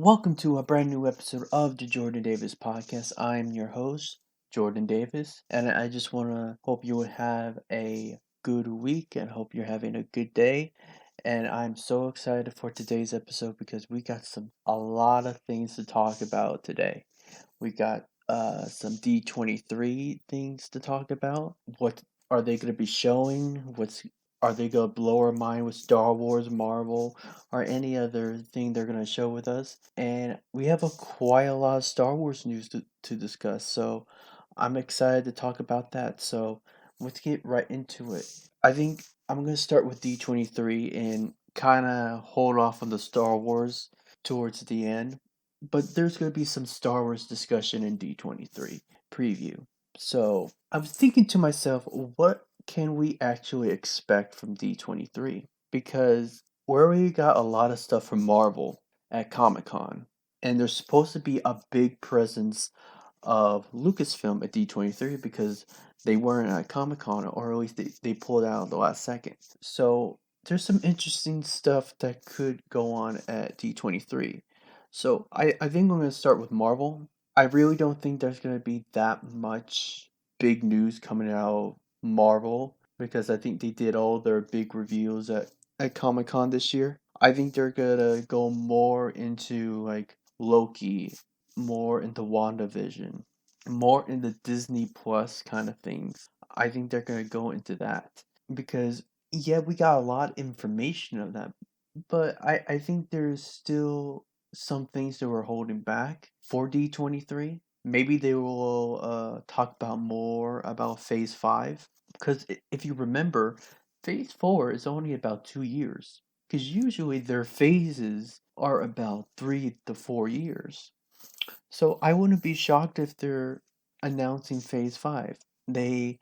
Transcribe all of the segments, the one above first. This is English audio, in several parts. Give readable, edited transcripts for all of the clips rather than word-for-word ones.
Welcome to a brand new episode of the Jordan Davis podcast. I'm your host, Jordan Davis, and I just want to hope you would have a good week and hope you're having a good day. And I'm so excited for today's episode because we got a lot of things to talk about today. We got some D23 things to talk about. What are they going to be showing? Are they going to blow our mind with Star Wars, Marvel, or any other thing they're going to show with us? And we have quite a lot of Star Wars news to discuss. So I'm excited to talk about that. So let's get right into it. I think I'm going to start with D23 and kind of hold off on the Star Wars towards the end, but there's going to be some Star Wars discussion in D23 preview. So I was thinking to myself, what can we actually expect from D23? Because we already got a lot of stuff from Marvel at Comic Con, and there's supposed to be a big presence of Lucasfilm at D23 because they weren't at Comic Con, or at least they pulled out at the last second. So there's some interesting stuff that could go on at D23. So I think I'm going to start with Marvel. I really don't think there's going to be that much big news coming out of Marvel because I think they did all their big reveals at Comic Con this year. I think they're going to go more into like Loki, more into WandaVision, more in the Disney Plus kind of things. I think they're going to go into that because yeah, we got a lot of information of that, but I think there's still some things that we're holding back for D23. Maybe they will talk about more about Phase 5 because if you remember, Phase 4 is only about 2 years because usually their phases are about 3 to 4 years. So I wouldn't be shocked if they're announcing Phase 5. They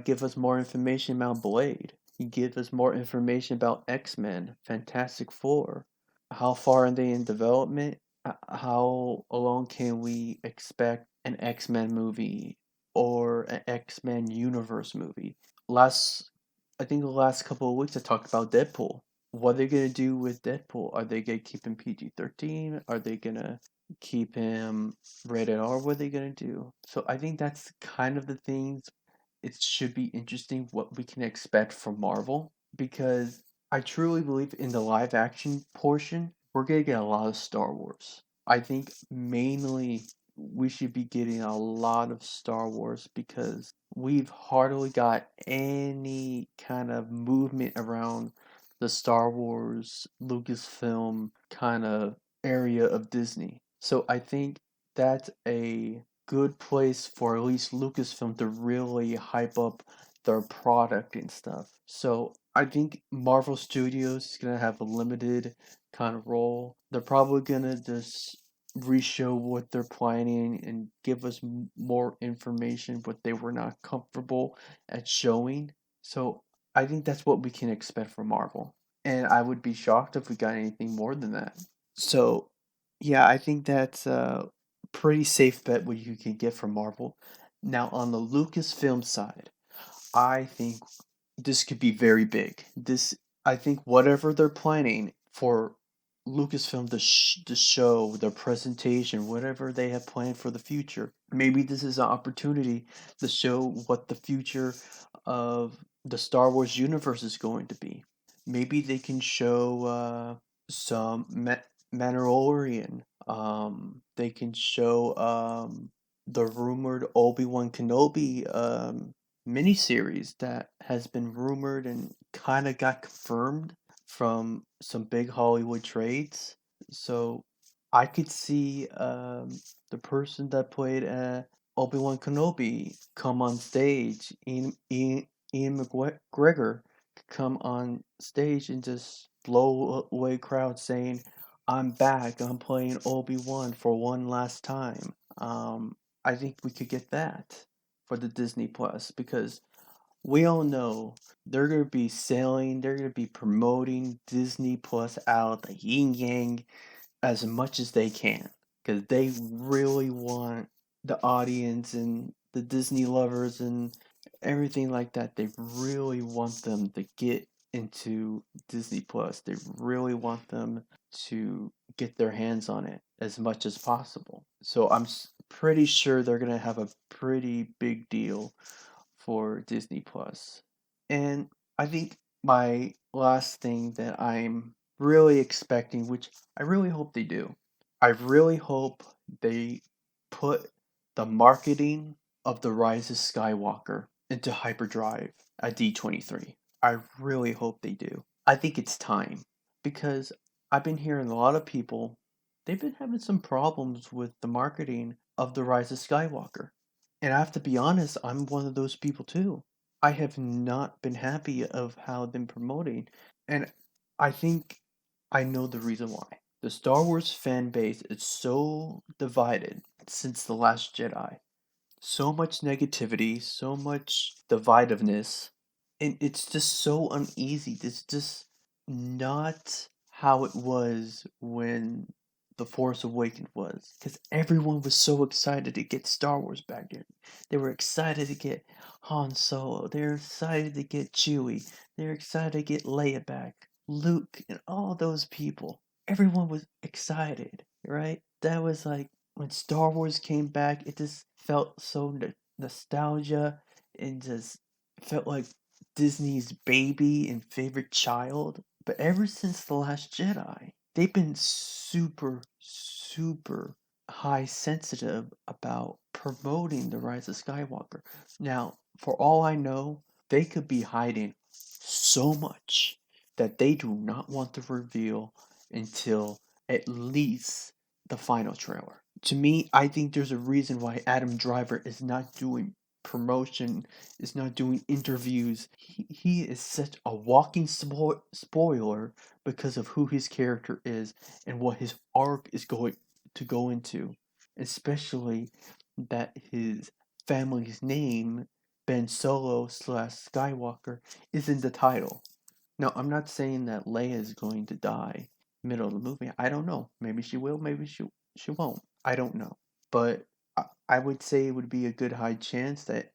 give us more information about Blade. You give us more information about X-Men, Fantastic Four. How far are they in development? How long can we expect an X-Men movie or an X-Men universe movie? Last, I think the last couple of weeks I talked about Deadpool. What are they gonna do with Deadpool? Are they gonna keep him PG-13? Are they gonna keep him rated R? What are they gonna do? So I think that's kind of the things. It should be interesting what we can expect from Marvel because I truly believe in the live action portion, we're gonna get a lot of Star Wars. I think mainly we should be getting a lot of Star Wars because we've hardly got any kind of movement around the Star Wars Lucasfilm kind of area of Disney. So I think that's a good place for at least Lucasfilm to really hype up their product and stuff. So I think Marvel Studios is gonna have a limited kind of role. They're probably gonna just re-show what they're planning and give us more information, but they were not comfortable at showing. So I think that's what we can expect from Marvel. And I would be shocked if we got anything more than that. So yeah, I think that's a pretty safe bet what you can get from Marvel. Now on the Lucasfilm side, I think this could be very big. I think whatever they're planning for Lucasfilm to show their presentation, whatever they have planned for the future, maybe this is an opportunity to show what the future of the Star Wars universe is going to be. Maybe they can show some Mandalorian. They can show the rumored Obi-Wan Kenobi miniseries that has been rumored and kind of got confirmed from some big Hollywood trades. So I could see the person that played Obi-Wan Kenobi come on stage. Ian McGregor come on stage and just blow away crowds saying, "I'm back. I'm playing Obi-Wan for one last time." I think we could get that for the Disney Plus because we all know they're gonna be selling, they're gonna be promoting Disney Plus out the yin yang as much as they can because they really want the audience and the Disney lovers and everything like that. They really want them to get into Disney Plus. They really want them to get their hands on it as much as possible. So I'm pretty sure they're going to have a pretty big deal for Disney Plus. And I think my last thing that I'm really expecting, which I really hope they do, I really hope they put the marketing of the Rise of Skywalker into hyperdrive at D23. I really hope they do. I think it's time because I've been hearing a lot of people, they've been having some problems with the marketing of the Rise of Skywalker. And I have to be honest, I'm one of those people too. I have not been happy of how they're promoting, and I think I know the reason why. The Star Wars fan base is so divided since The Last Jedi. So much negativity, so much divisiveness, and it's just so uneasy. It's just not how it was when The Force Awakens was, because everyone was so excited to get Star Wars back in. They were excited to get Han Solo. They were excited to get Chewie. They were excited to get Leia back. Luke and all those people. Everyone was excited, right? That was like when Star Wars came back, it just felt so nostalgia and just felt like Disney's baby and favorite child. But ever since The Last Jedi, they've been super, super high sensitive about promoting The Rise of Skywalker. Now, for all I know, they could be hiding so much that they do not want to reveal until at least the final trailer. To me, I think there's a reason why Adam Driver is not doing promotion, is not doing interviews. He is such a walking spoiler because of who his character is and what his arc is going to go into. Especially that his family's name, Ben Solo slash Skywalker, is in the title. Now, I'm not saying that Leia is going to die middle of the movie. I don't know. Maybe she will, maybe she won't. I don't know. But I would say it would be a good high chance that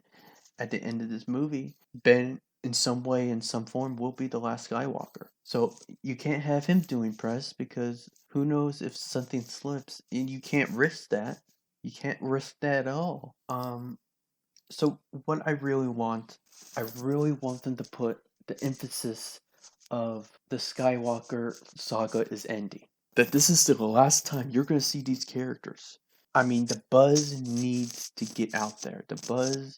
at the end of this movie, Ben, in some way, in some form, will be the last Skywalker. So you can't have him doing press because who knows if something slips, and you can't risk that. You can't risk that at all. So what I really want them to put the emphasis of the Skywalker saga is ending. That this is the last time you're going to see these characters. I mean, the buzz needs to get out there. The buzz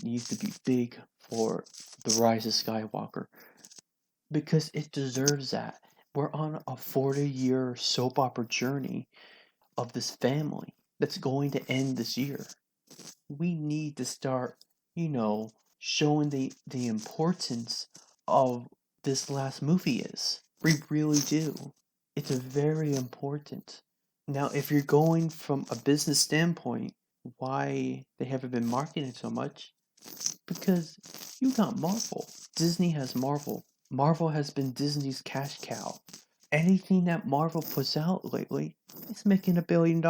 needs to be big for the Rise of Skywalker because it deserves that. We're on a 40-year soap opera journey of this family that's going to end this year. We need to start, showing the importance of this last movie is. We really do. It's very important. Now, if you're going from a business standpoint, why they haven't been marketing so much? Because you got Marvel. Disney has Marvel. Marvel has been Disney's cash cow. Anything that Marvel puts out lately is making $1 billion.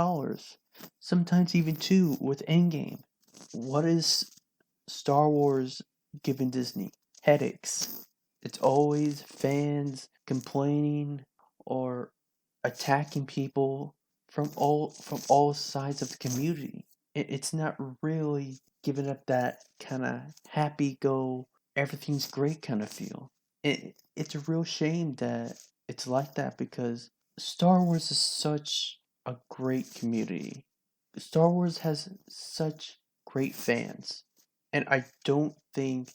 Sometimes even two with Endgame. What is Star Wars giving Disney? Headaches. It's always fans complaining or attacking people from all sides of the community. It's not really giving up that kind of happy go, everything's great kind of feel. It's a real shame that it's like that because Star Wars is such a great community. Star Wars has such great fans, and I don't think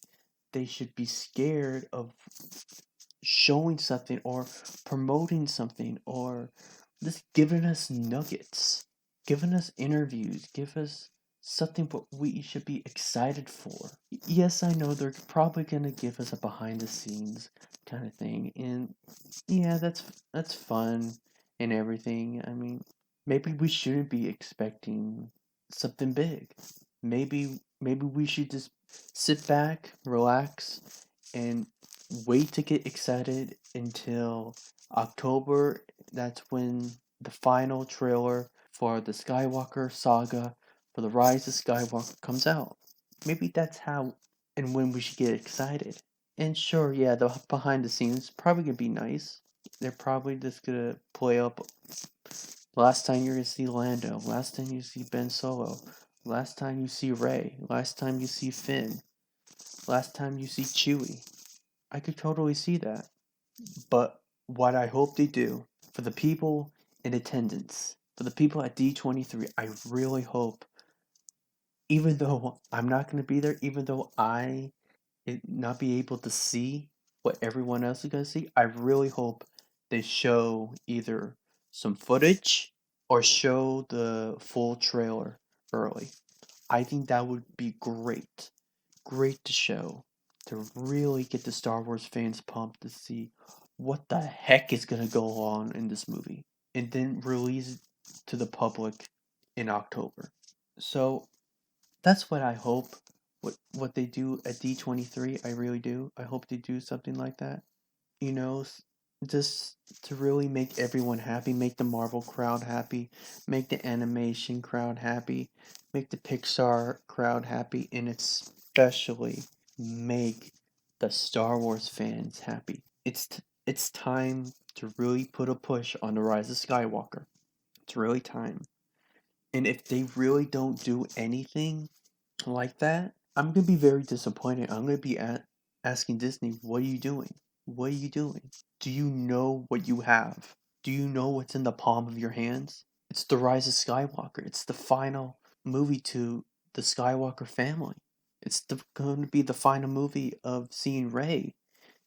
they should be scared of showing something or promoting something or just giving us nuggets, giving us interviews, give us something what we should be excited for. Yes, I know they're probably gonna give us a behind the scenes kind of thing, and yeah, that's fun and everything. I mean, maybe we shouldn't be expecting something big. Maybe we should just sit back, relax, and wait to get excited until October. That's when the final trailer for the Skywalker saga for the Rise of Skywalker comes out. Maybe that's how and when we should get excited. And sure, yeah, the behind the scenes probably gonna be nice. They're probably just gonna play up last time you're gonna see Lando, last time you see Ben Solo, last time you see Rey, last time you see Finn, last time you see Chewie. I could totally see that. But what I hope they do for the people in attendance, for the people at D23, I really hope, even though I'm not gonna be there, even though not be able to see what everyone else is gonna see, I really hope they show either some footage or show the full trailer early. I think that would be great. Great to show. To really get the Star Wars fans pumped to see what the heck is gonna go on in this movie. And then release it to the public in October. So that's what I hope. What they do at D23, I really do. I hope they do something like that. You know, just to really make everyone happy, make the Marvel crowd happy, make the animation crowd happy, make the Pixar crowd happy, and especially make the Star Wars fans happy. It's time to really put a push on the Rise of Skywalker. It's really time. And if they really don't do anything like that, I'm gonna be very disappointed. I'm gonna be asking Disney, what are you doing? What are you doing? Do you know what you have? Do you know what's in the palm of your hands? It's the Rise of Skywalker. It's the final movie to the Skywalker family. Going to be the final movie of seeing Rey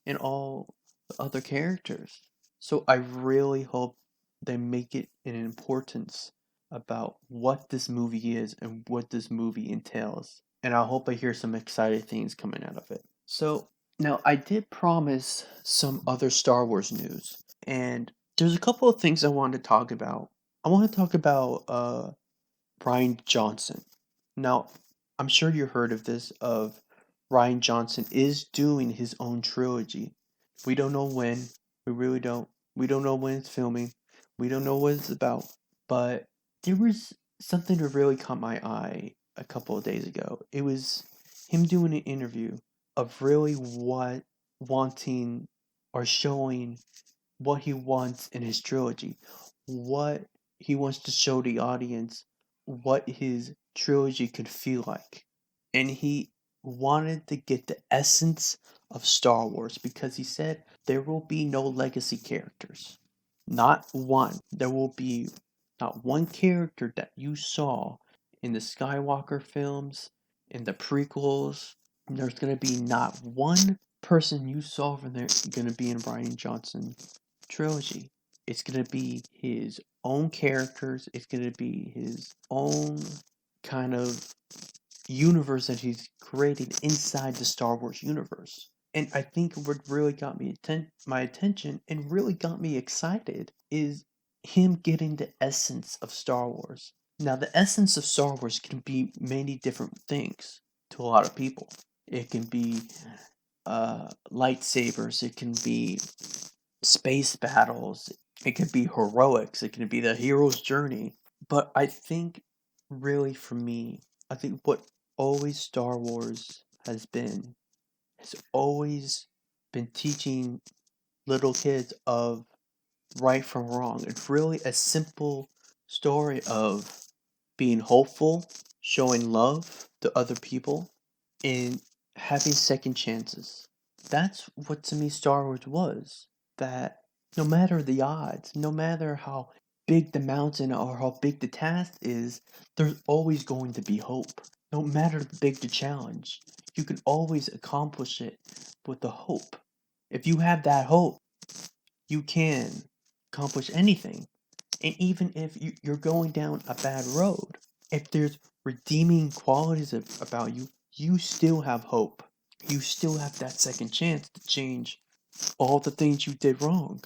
and all the other characters. So I really hope they make it an importance about what this movie is and what this movie entails. And I hope I hear some exciting things coming out of it. So now I did promise some other Star Wars news, and there's a couple of things I wanted to talk about. I want to talk about Ryan Johnson. Now, I'm sure you heard of this of Ryan Johnson is doing his own trilogy. We don't know when. We really don't. We don't know when it's filming. We don't know what it's about. But there was something that really caught my eye a couple of days ago. It was him doing an interview of really what wanting or showing what he wants in his trilogy, what he wants to show the audience, what his trilogy could feel like. And he wanted to get the essence of Star Wars because he said there will be no legacy characters. Not one. There will be not one character that you saw in the Skywalker films, in the prequels. There's going to be not one person you saw from there going to be in Ryan Johnson trilogy. It's going to be his own characters. It's going to be his own kind of universe that he's created inside the Star Wars universe. And I think what really got my attention and really got me excited is him getting the essence of Star Wars. Now, the essence of Star Wars can be many different things to a lot of people. It can be lightsabers. It can be space battles. It could be heroics. It can be the hero's journey. But I think, really, for me, I think what always Star Wars has always been teaching little kids of right from wrong. It's really a simple story of being hopeful, showing love to other people, and having second chances. That's what to me Star Wars was. That no matter the odds, no matter how big the mountain or how big the task is, there's always going to be hope. No matter how big the challenge, you can always accomplish it with the hope. If you have that hope, you can accomplish anything. And even if you're going down a bad road, if there's redeeming qualities about you, you still have hope. You still have that second chance to change all the things you did wrong.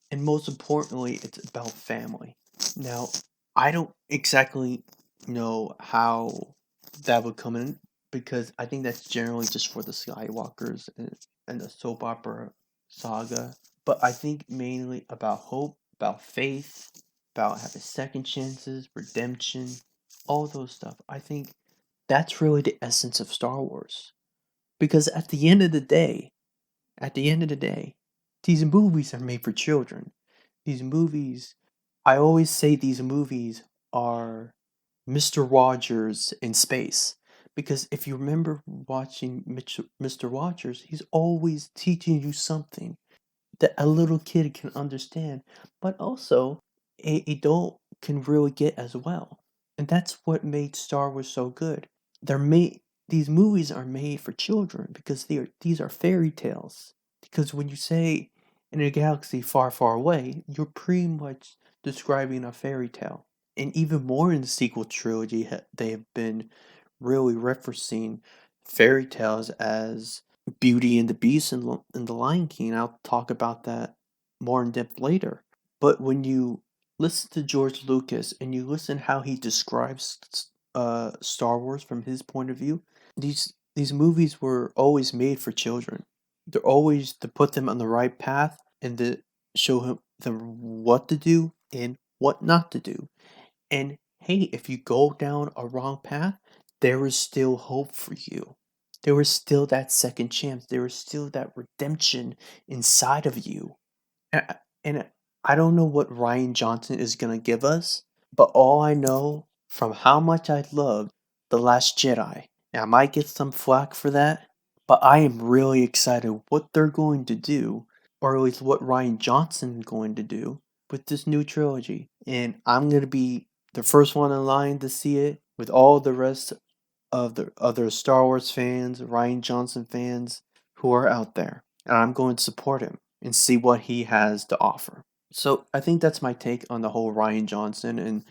And most importantly, it's about family. Now, I don't exactly know how that would come in because I think that's generally just for the Skywalkers and the soap opera saga. But I think mainly about hope, about faith, about having second chances, redemption, all those stuff. I think that's really the essence of Star Wars. Because at the end of the day, At the end of the day, these movies are made for children. These movies, I always say these movies are Mr. Rogers in space. Because if you remember watching Mr. Rogers, he's always teaching you something that a little kid can understand, but also a adult can really get as well. And that's what made Star Wars so good. They're made These movies are made for children because these are fairy tales. Because when you say in a galaxy far, far away, you're pretty much describing a fairy tale. And even more in the sequel trilogy, they have been really referencing fairy tales as Beauty and the Beast and the Lion King. I'll talk about that more in depth later. But when you listen to George Lucas and you listen how he describes Star Wars from his point of view, these movies were always made for children. They're always to put them on the right path and to them what to do and what not to do. And hey, if you go down a wrong path, there is still hope for you. There is still that second chance. There is still that redemption inside of you. And I don't know what Ryan Johnson is going to give us, but all I know from how much I loved The Last Jedi, and I might get some flack for that, but I am really excited what they're going to do, or at least what Ryan Johnson is going to do with this new trilogy. And I'm going to be the first one in line to see it with all the rest of the other Star Wars fans, Ryan Johnson fans who are out there. And I'm going to support him and see what he has to offer. So I think that's my take on the whole Ryan Johnson and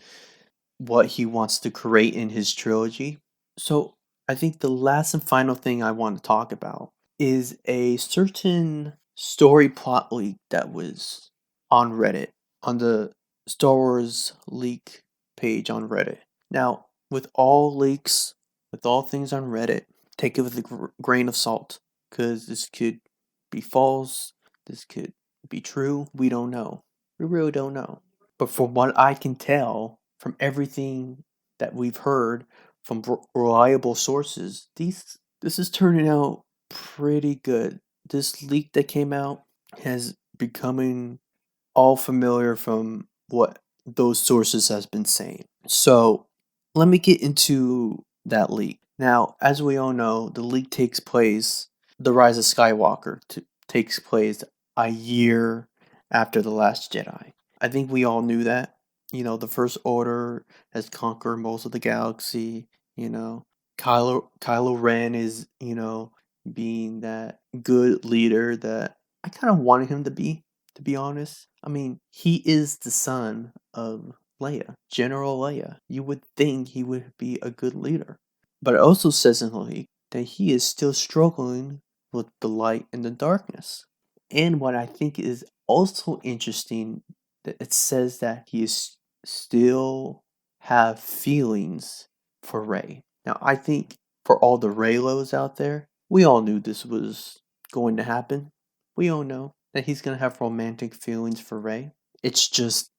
what he wants to create in his trilogy. So I think the last and final thing I want to talk about is a certain story plot leak that was on Reddit, on the Star Wars leak page on Reddit. Now, with all leaks, with all things on Reddit, take it with a grain of salt, because this could be false, this could be true. We don't know. We really don't know. But from what I can tell, from everything that we've heard from reliable sources, this is turning out pretty good. This leak that came out has becoming all familiar from what those sources has been saying. So let me get into that leak. Now, as we all know, the leak takes place, the Rise of Skywalker takes place a year after The Last Jedi. I think we all knew that. You know, the First Order has conquered most of the galaxy. You know, Kylo Ren is, being that good leader that I kind of wanted him to be honest. I mean, he is the son of Leia, General Leia. You would think he would be a good leader. But it also says in the leak that he is still struggling with the light and the darkness. And what I think is also interesting that it says that he is still have feelings for Rey. Now I think for all the Reylos out there, we all knew this was going to happen. We all know that he's gonna have romantic feelings for Rey. It's just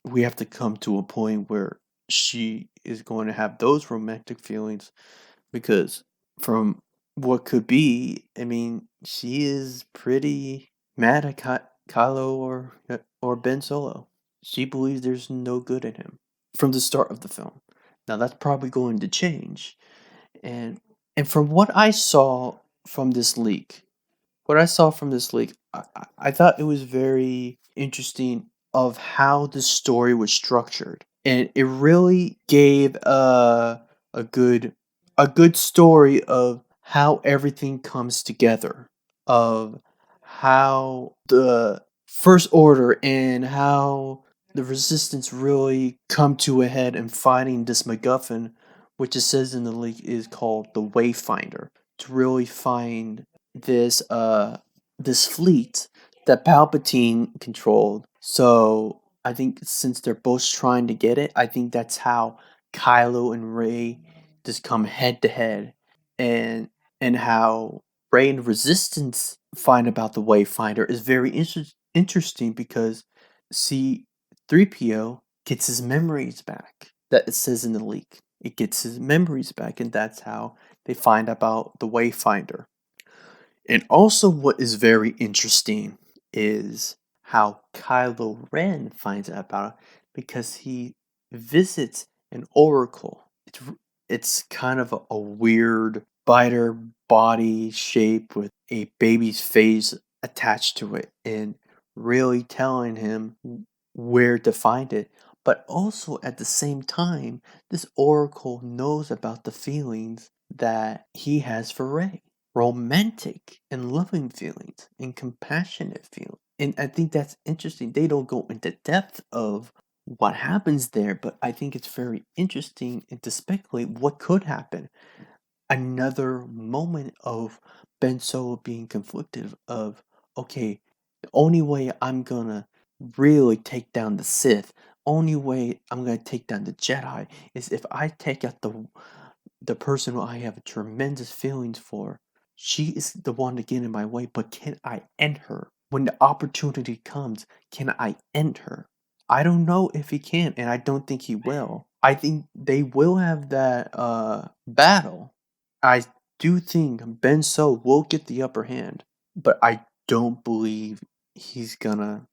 we have to come to a point where she is going to have those romantic feelings because from what could be, I mean, she is pretty mad at Kylo or Ben Solo. She believes there's no good in him from the start of the film. Now that's probably going to change, and and from what I saw from this leak, I thought it was very interesting of how the story was structured, and it really gave a a good story of how everything comes together, of how the First Order and how the Resistance really come to a head in fighting this MacGuffin, which it says in the leak is called the Wayfinder, to really find this fleet that Palpatine controlled. So I think since they're both trying to get it, I think that's how Kylo and Rey just come head to head, and how Rey and Resistance find about the Wayfinder is very interesting because C-3PO gets his memories back. That it says in the leak. It gets his memories back, and that's how they find about the Wayfinder. And also, what is very interesting is how Kylo Ren finds out about it because he visits an oracle. It's kind of a weird biter body shape with a baby's face attached to it, and really telling him where to find it. But also at the same time, this oracle knows about the feelings that he has for Rey, romantic and loving feelings and compassionate feelings. And I think that's interesting. They don't go into depth of what happens there, but I think it's very interesting and to speculate what could happen. Another moment of Ben Solo being conflicted of, okay, the only way I'm gonna really take down the Sith, only way I'm gonna take down the Jedi is if I take out the person who I have tremendous feelings for. She is the one to get in my way, but can I end her? When the opportunity comes, can I end her? I don't know if he can, and I don't think he will. I think they will have that battle. I do think Ben So will get the upper hand, but I don't believe he's gonna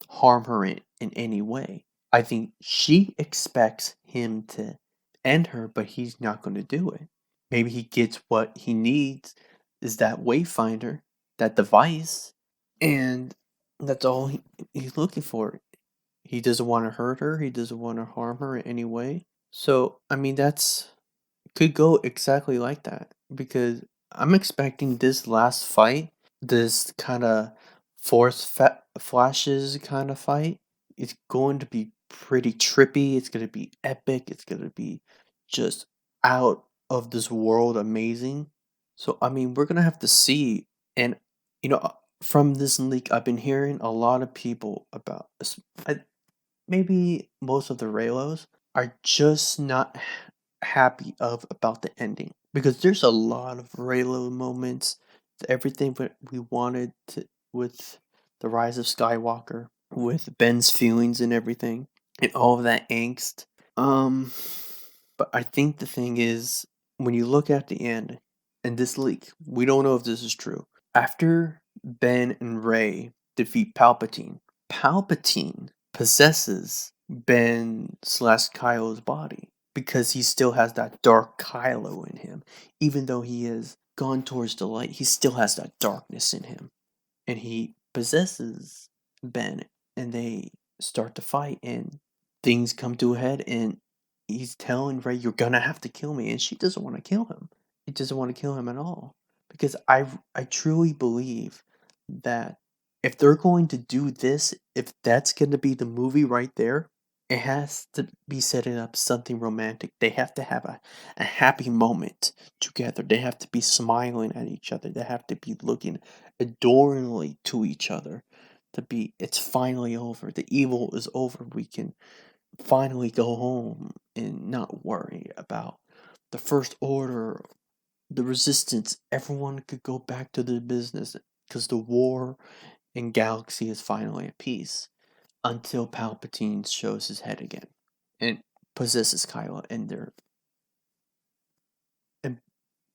harm her in any way. I think she expects him to end her, but he's not going to do it. Maybe he gets what he needs is that Wayfinder, that device, and that's all he's looking for. He doesn't want to hurt her. He doesn't want to harm her in any way. So, I mean, that's could go exactly like that because I'm expecting this last fight, this kind of flashes kind of fight, it's going to be pretty trippy. It's going to be epic. It's going to be just out of this world amazing. So, I mean, we're going to have to see. And, from this leak, I've been hearing a lot of people about maybe most of the Raylos are just not happy of about the ending because there's a lot of Raylo moments, everything that we wanted to with the Rise of Skywalker, with Ben's feelings and everything, and all of that angst. Um, but I think the thing is, when you look at the end, and this leak, we don't know if this is true. After Ben and Rey defeat Palpatine, Palpatine possesses Ben slash Kylo's body because he still has that dark Kylo in him. Even though he has gone towards the light, he still has that darkness in him. And he possesses Ben, and they start to fight, and things come to a head, and he's telling Rey, "You're gonna have to kill me," and she doesn't want to kill him. She doesn't want to kill him at all because I truly believe that if they're going to do this, if that's going to be the movie right there, it has to be setting up something romantic. They have to have a happy moment together. They have to be smiling at each other. They have to be looking adoringly to each other. To be, it's finally over. The evil is over. We can finally go home and not worry about the First Order, the Resistance. Everyone could go back to their business because the war and galaxy is finally at peace until Palpatine shows his head again and possesses Kylo, and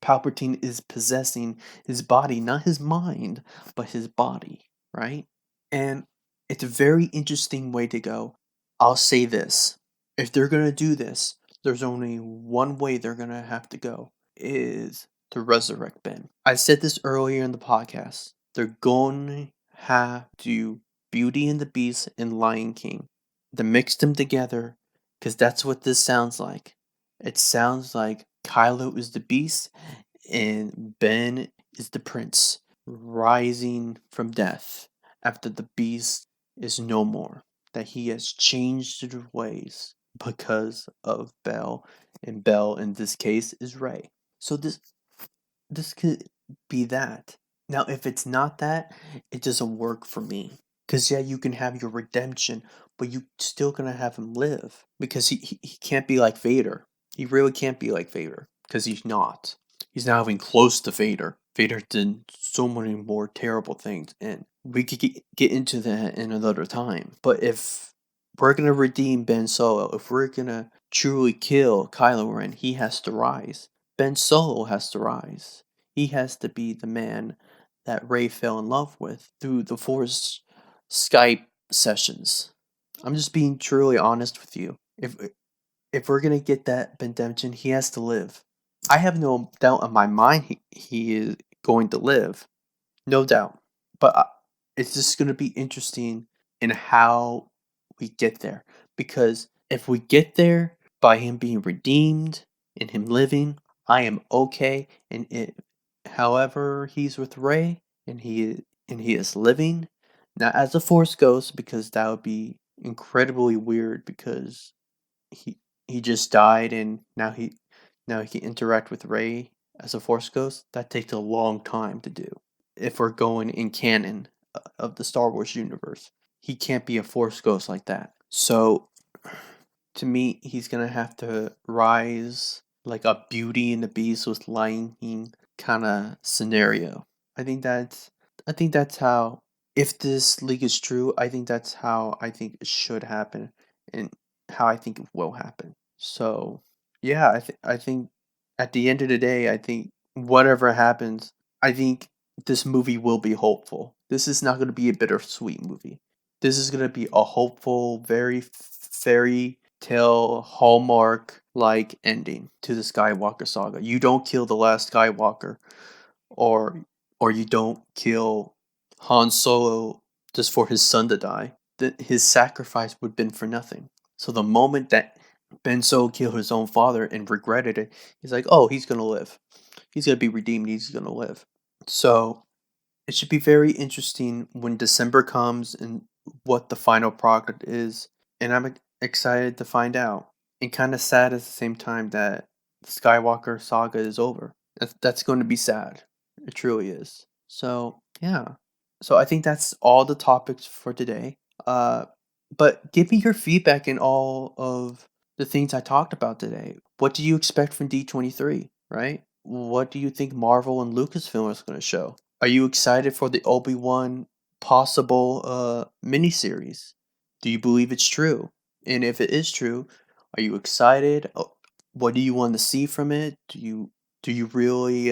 Palpatine is possessing his body, not his mind, but his body, right? And it's a very interesting way to go. I'll say this. If they're going to do this, there's only one way they're going to have to go is to resurrect Ben. I said this earlier in the podcast. They're going to have to Beauty and the Beast and Lion King to mix them together because that's what this sounds like. It sounds like Kylo is the beast and Ben is the prince rising from death after the beast is no more. That he has changed his ways because of Belle, and Belle in this case is Rey. So this could be that. Now, if it's not that, it doesn't work for me. Because, yeah, you can have your redemption, but you still gonna have him live. Because he can't be like Vader. He really can't be like Vader. Because he's not. He's not even close to Vader. Vader did so many more terrible things, and we could get into that in another time. But if we're gonna redeem Ben Solo, if we're gonna truly kill Kylo Ren, he has to rise. Ben Solo has to rise. He has to be the man that Rey fell in love with through the Force Skype sessions. I'm just being truly honest with you. If we're gonna get that redemption, he has to live. I have no doubt in my mind he is going to live, no doubt. But it's just gonna be interesting in how we get there, because if we get there by him being redeemed and him living, I am okay. And however he's with Rey and he is living, not as a Force ghost, because that would be incredibly weird, because he he just died and now he can interact with Rey as a Force ghost. That takes a long time to do. If we're going in canon of the Star Wars universe, he can't be a Force ghost like that. So to me, he's gonna have to rise like a Beauty and the Beast with Lion kind of scenario. I think that's I think that's how, if this league is true, I think that's how I think it should happen and how I think it will happen. So yeah, I think at the end of the day, I think whatever happens, I think this movie will be hopeful. This is not going to be a bittersweet movie. This is going to be a hopeful, very fairy tale hallmark like ending to the Skywalker saga. You don't kill the last Skywalker, or you don't kill Han Solo just for his son to die. His sacrifice would have been for nothing. So the moment that Ben Solo killed his own father and regretted it, he's like, oh, he's gonna live. He's gonna be redeemed. He's gonna live. So it should be very interesting when December comes and what the final product is, and I'm excited to find out. And kind of sad at the same time that the Skywalker saga is over. That's going to be sad. It truly is. So yeah. So I think that's all the topics for today. Uh, but give me your feedback in all of the things I talked about today. What do you expect from D23? Right? What do you think Marvel and Lucasfilm is going to show? Are you excited for the Obi-Wan possible miniseries? Do you believe it's true? And if it is true, are you excited? What do you want to see from it? Do you really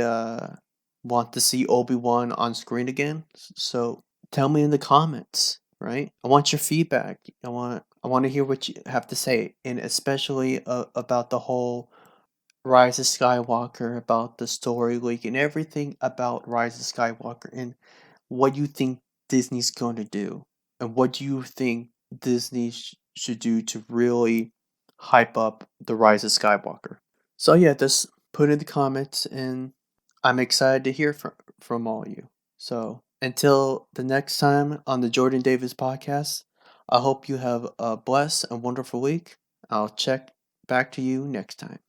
want to see Obi-Wan on screen again? So tell me in the comments, right? I want your feedback. I want to hear what you have to say, and especially about the whole Rise of Skywalker, about the story leak and everything about Rise of Skywalker, and what you think Disney's going to do, and what do you think Disney should do to really hype up the Rise of Skywalker. So yeah, just put in the comments, and I'm excited to hear from all of you. So until the next time on the Jordan Davis podcast, I hope you have a blessed and wonderful week. I'll check back to you next time.